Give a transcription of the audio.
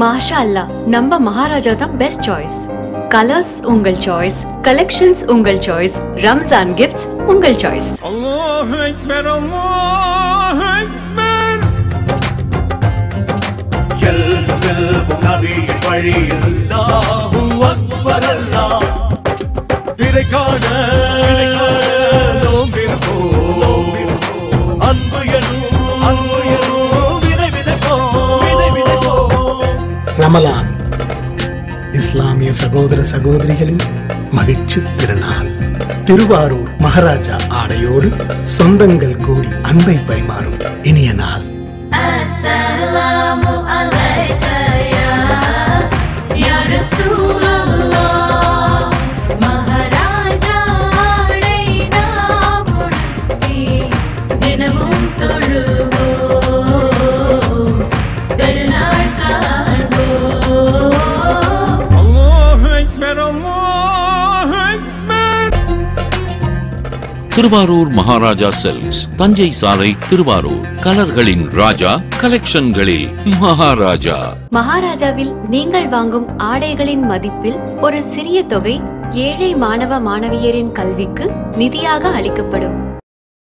மாஷா அல்லாஹ், நம்ம மகாராஜா தான் best choice. Colours உங்கள் சாய்ஸ், கலெக்ஷன்ஸ் உங்கள் சாய்ஸ், ரம்ஜான் கிஃப்ட்ஸ் உங்கள் சாய்ஸ். அல்லாஹு அக்பர், அல்லாஹு அக்பர். செல்வம் நபியின் வழியில் அல்லாஹு அக்பர் அல்லாஹ். பிறை காண அன்பு எனும் ரமலான் இஸ்லாமிய சகோதர சகோதரிகளின் மகிழ்ச்சி திருநாள். திருவாரூர் மகாராஜா ஆடையோடு சொந்தங்கள் கூடி அன்பை பரிமாறும் இனிய நாள். திருவாரூர் மகாராஜா சில்க்ஸ், தஞ்சை சாலை, திருவாரூர். கலர்களின் ராஜா, கலெக்ஷன்களில் மகாராஜா. மகாராஜாவில் நீங்கள் வாங்கும் ஆடைகளின் மதிப்பில் ஒரு சிறிய தொகை ஏழை மாணவ மாணவியரின் கல்விக்கு நிதியாக அளிக்கப்படும்.